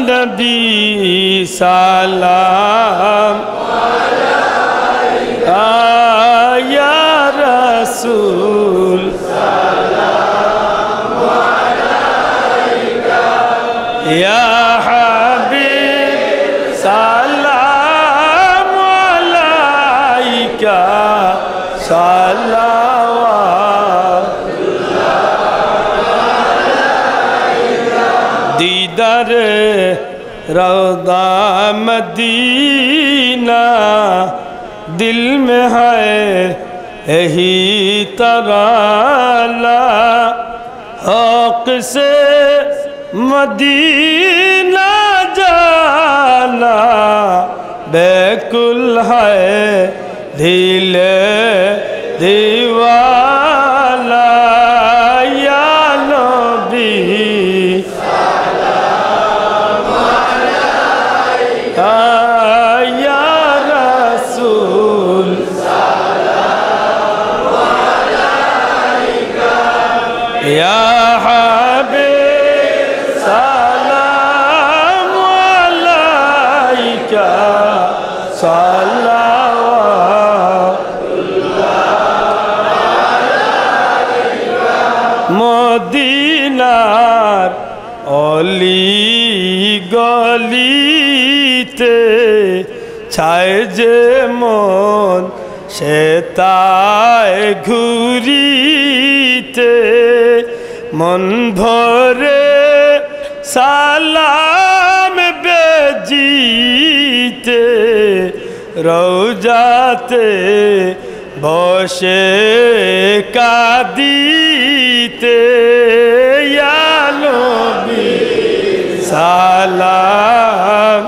नबी सलाम या रसूल सलाम या हबीब सलाम अलैका दीदार रौदा मदीना दिल में है यही तराना हक़ से मदीना जाना बेकुल है दिल दीवाना या नबी या रसूल सलाम अलैका या हबीब सलाम अलैका मदीनार अली गलीते छाए जे मन से ताय घुरीते मन भरे सालाम बेजीते रौजाते बसे कादीते या नबी सलाम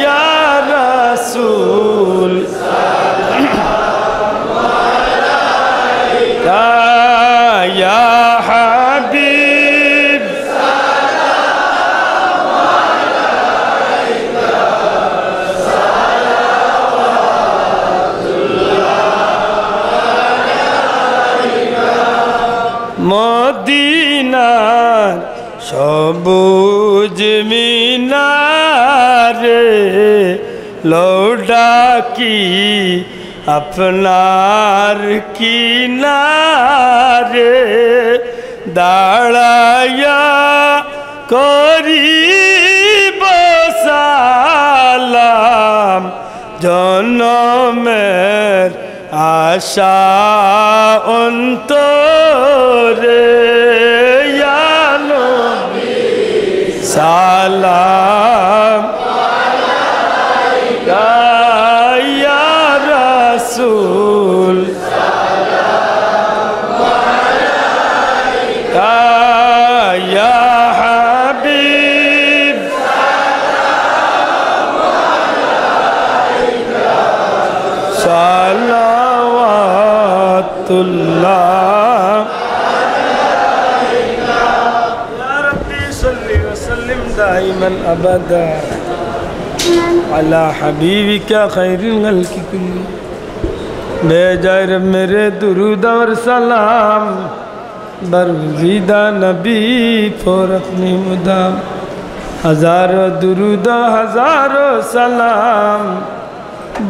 या रसूल सलाम अलैका या हबीब सलाम अलैका मदीनार सबुज मीनारे लौटा की अपनार किनारे दाड़ाया करीब सालाम जन्मेर आशा অন্তরে या नबी সালাম আলাইকা या रसूल সালাম আলাইকা या हबीब সালাম আলাইকা सलावतुल्लाह या रब्बी सल्लि व सल्लिम दाइमन अबदा अला हबीबिका खैरिल खल्क़ि कुल्ली बेजाए रब मेरे दुरूद और सलाम बरगुज़ीदा नबी पर अपनी मुदाम हज़ारों दुरूद हज़ारों सलाम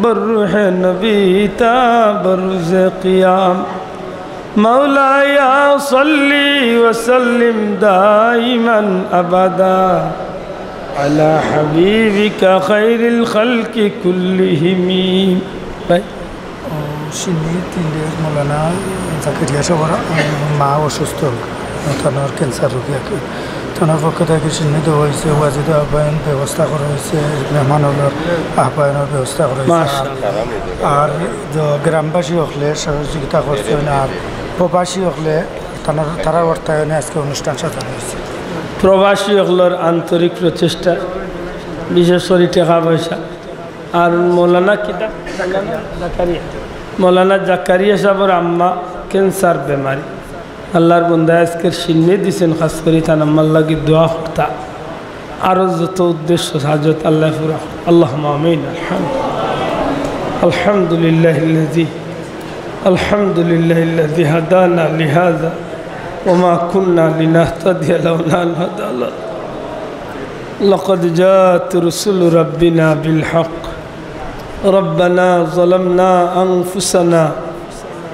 बर्रूह नबी ता बर्रुज़ क़ियाम मौलाया सल्ली व सल्लिम दाइमन अबदा अला हबीबिका खैरिल खल्क़ि कुल्लिहिम সিন্নির মৌলানা জাকারিয়া সবার মা অসুস্থ তার ক্যান্সার রোগী তার পক্ষ থেকে সিন্নিত হয়েছে ওয়াজিদ আহ্বায়ন ব্যবস্থা করা হয়েছে মেহমানের আহ্বায়নের ব্যবস্থা করা হয়েছে আর গ্রামবাসী হলে সহযোগিতা করছেন আর প্রবাসী হলে তারা অর্থায়নে আজকে অনুষ্ঠান সাজানো হয়েছে প্রবাসী হলোর আন্তরিক প্রচেষ্টা বিশেষ করে টাকা পয়সা আর মৌলানা কিতা মৌলানা জাকারিয়া সাহেবের আম্মা ক্যান্সার বেমারি আল্লাহর বন্দা আজকের সিন্নি দিছেন খাস করে তার আম্মার লাগি দোয়া করতা আরও যত উদ্দেশ্য হাজত আল্লাহ পুরা আল্লাহুম্মা আমিন আলহামদুলিল্লাহিল্লাযী হাদানা লিহাযা وما كنا لنهتدي لولا أن هدانا الله لقد جاءت رسل ربنا بالحق ربنا ظلمنا أنفسنا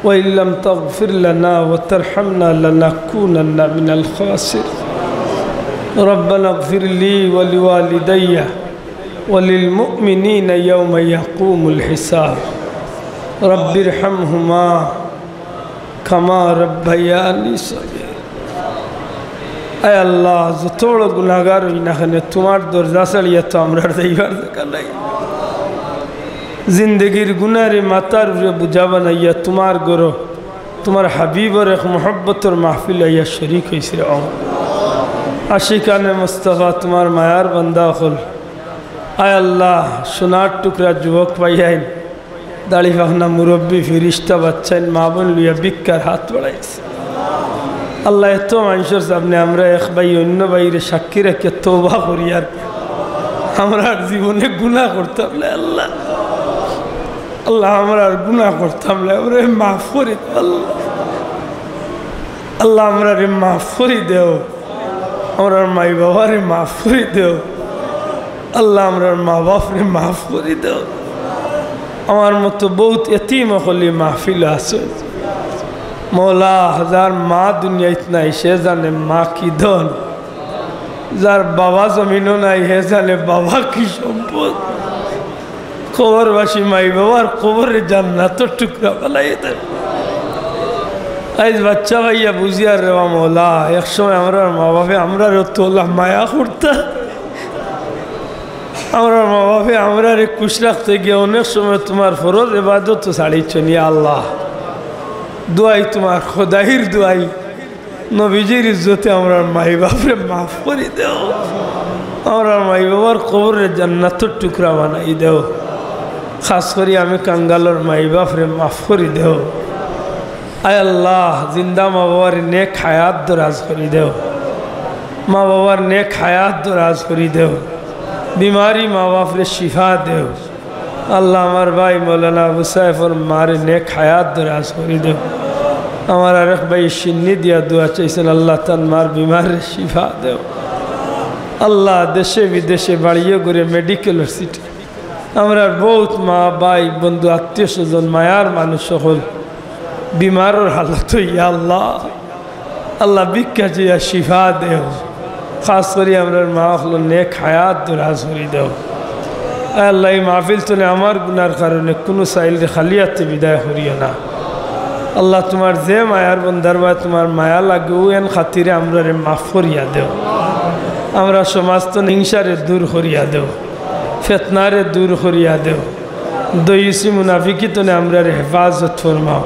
وإن لم تغفر لنا وترحمنا لنكونن من الخاسرين ربنا اغفر لي ولوالدي وللمؤمنين يوم يقوم الحساب رب ارحمهما كما ربياني صغيرا اے اللہ যতবড় গুনাহগার হই না কেন তোমার দরজা ছাড়িয়ে তো আমরা যাইবার জায়গা নাই জিন্দগির গুনারে মাথার উপরে বুঝা বানাইয়া তোমার গরো তোমার হাবিবর এক মোহব্বতর মাহফিল আইয়া শরীক হয়েছে আশিকানে মুস্তাফা তোমার মায়ার বান্দা হল আয় আল্লাহ সোনার টুকরা যুবক পাইয়াইন দাড়ি পাখনা মুরব্বী ফিরিস্তা বাচ্চাইন মা বোন লইয়া ভিক্ষার হাত বাড়াইছে আল্লাহ এত মানুষের সামনে আমরা এক ভাই অন্য ভাইরে সাক্ষী রেখে তওবা করি আর আমরা জীবনে গুনাহ করতাম না আল্লাহ আল্লাহ আমরা আর গুনাহ করতাম না আমরা মাফ করে আল্লাহ আল্লাহ আমরা রে মাফ করে দেও আমরা মাই বাবারে মাফ করে দেও আল্লাহ আমরা মা বাপরে মাফ করে দেও আমার মতো বহুত এতিম হলি মাহফিল আছে মৌলা হাজার মা দুনিয়াত নাই সে জানে মা কি ধন যার বাবা জমিনও নাই হে জানে বাবা কি সম্পদ কবরবাসী মাই বাবার কবরে জান্নাত টুকরা বালাই দেন আজ বাচ্চা ভাইয়া বুঝিয়ার রেওয়া মৌলা একসময় আমরা মা বাপে আমরা তোলা মায়া করতা আমরা মা বাপে আমরা রে খুশ রাখতে গিয়ে অনেক সময় তোমার ফরজ এবাদত তো ছাড়িচ্ছ নিয়ে আল্লাহ দোয়াই তোমার খোদাইর দোয়াই নবীজির ইজ্জতে আমরা মাই বাপরে মাফ করে দেও আমরা মাই বাবার কবরের জান্নাতের টুকরা বানাই দেও খাস করি আমি কাঙ্গালোর মাই বাপরে মাফ করে দেও আয় আল্লাহ জিন্দা মা বাবার নেক হায়াত দরাজ করে দেও মা বাবার নেক হায়াত দরাজ করে দেও बीमारी माँ बाप रे शिफा देव अल्लाह हमार भाई मौलाना अबू साइफर मारे नेक हयात दराज करी देव हमारा रख भाई शिन्नी दिया दुआ चाहिए अल्लाह तन मार बीमार रे शिफा देव अल्लाह देशे विदेशे बाड़ियों करे मेडिकल सिटी हमारा बहुत माँ भाई बंधु आत्मीय स्वजन मायार मानुष सकल बीमार हालत या अल्लाह अल्लाह भिक्षा चाहिए शिफा देव खास करी আমরা মা হলো নেক হায়াত দরাজ করে দাও আল্লাহ এই মাহফিল তুলে আমার গুনার কারণে কোনো সাইলরে খালিয়াতে বিদায় করিও না আল্লাহ তোমার যে মায়ার বন্দার বা তোমার মায়া লাগে এন খাতিরে আমরা রে মাফ করিয়া দেও আমরা সমাজ তো হিংসারে দূর করিয়া দেও ফিতনারে দূর করিয়া দেও দইসি মুনাফিকি তো আমরা রে হেফাজত ফরমাও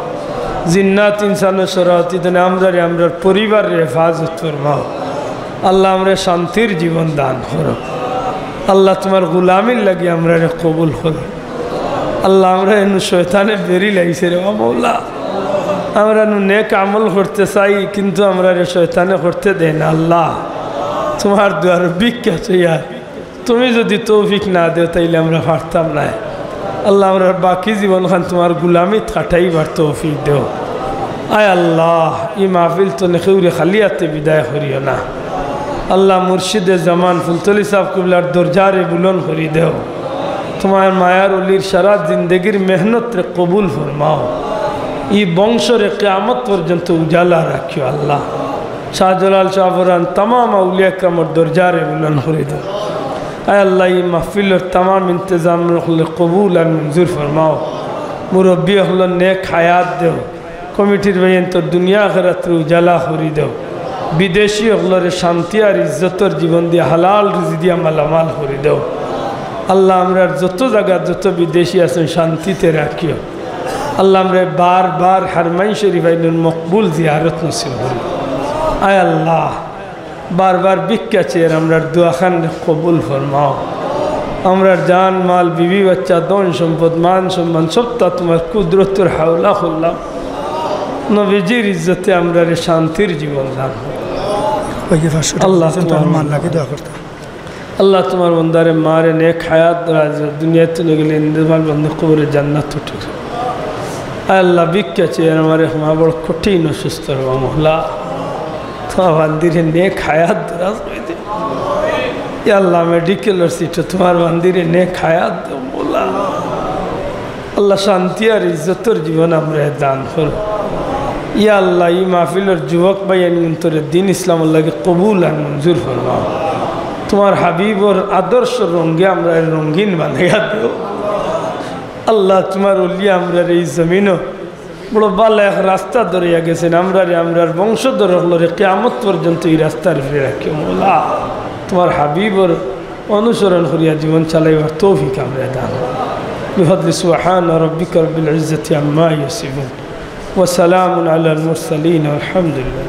জিন্নাত ইনসানের শরাতি তো আমরা রে আমরার পরিবারের হেফাজত ফরমাও আল্লাহ আমরা শান্তির জীবন দান করো আল্লাহ তোমার গুলামির লাগে আমরা রে কবুল করো আল্লাহ আমরা এনু শয়তানে বেরি লাগছে রে মৌলা আমরা নু নেক আমল করতে চাই কিন্তু আমরা রে শয়তানে করতে দেয় না আল্লাহ তোমার দুয়ার ভিক্ষা চাইয়া তুমি যদি তৌফিক না দেও তাইলে আমরা পারতাম না আল্লাহ আমরা বাকি জীবনখান তোমার গুলামিত কাটাইবার তৌফিক দেও আয় আল্লাহ ই মাহফিল তো নেখেউরে খালিয়াতে বিদায় করিও না আল্লাহ মুর্শিদে জামান ফুলতলি সাহেব কিবলার দরজারে বুলন করি দেও তোমার মায়ার অলির সারা জিন্দগির মেহনত রে কবুল ফরমাও ই বংশরে কিয়ামত পর্যন্ত উজালা রাখিও আল্লাহ শাহজালাল শাহবরান तमाम আউলিয়া কামর দরজারে বুলন করে দেও আয় আল্লাহ ই মাহফিলের तमाम ইন্তজাম রখলে কবুল আর মঞ্জুর ফরমাও মুরব্বী হল নেক হায়াত দেও কমিটির ভাইয়েন তো দুনিয়া আখিরাত উজালা করে দেও বিদেশি হলরে শান্তি আর ইজ্জতর জীবন দিয়ে হালাল রুজি দিয়া মালামাল করে দেও আল্লাহ আমরা যত জায়গা যত বিদেশি আছেন শান্তিতে রাখিও আল্লাহ আমরা বার বার হারমাইন শরীফ আইনুল মকবুল জিয়ারত নসিব করি আয় আল্লাহ বার বার ভিক্ষা চেয়ে আমরা দোয়াখান কবুল ফরমাও আমরা জান মাল বিবি বাচ্চা দন সম্পদ মান সম্মান সবটা তোমার কুদরতের হাওলা করলাম নবীজির ইজ্জতে আমরা রে শান্তির জীবন দান আল্লাহ আল্লাহ তোমার বন্দারে মারে নেক হায়াত দুনিয়াতে গেলে ইন্দ্রমাল বন্ধ কবরে জান্নাত উঠে আল্লাহ ভিক্ষা চেয়ে আমার মা বড় কঠিন অসুস্থ মহলা তোমার বান্দিরে নেক হায়াত দরাজ করে দে ইয়া আল্লাহ মেডিকেলের সিটে তোমার বান্দিরে নেক হায়াত দাও মোলা আল্লাহ শান্তি আর ইজ্জতর জীবন আমরা দান করো ইয়া আল্লাহ এই মাহফিলের যুবক ভাইয়ান অন্তরে দিন ইসলাম আল্লাহকে কবুল আর মঞ্জুর ফরমাও তোমার হাবিবর আদর্শ রঙ্গে আমরা রঙিন বানাইয়া দেও আল্লাহ তোমার উলিয়া আমরা এই জমিনও বড় ভালো এক রাস্তা ধরিয়া গেছেন আমরার বংশধর হলরে কিয়ামত পর্যন্ত এই রাস্তার ফিরে রাখি মোলা তোমার হাবিবর অনুসরণ করিয়া জীবন চালাইবার তৌফিক আমরা দান بفضل سبحان ربك رب العزة عما يصفون وسلام على المرسلين والحمد لله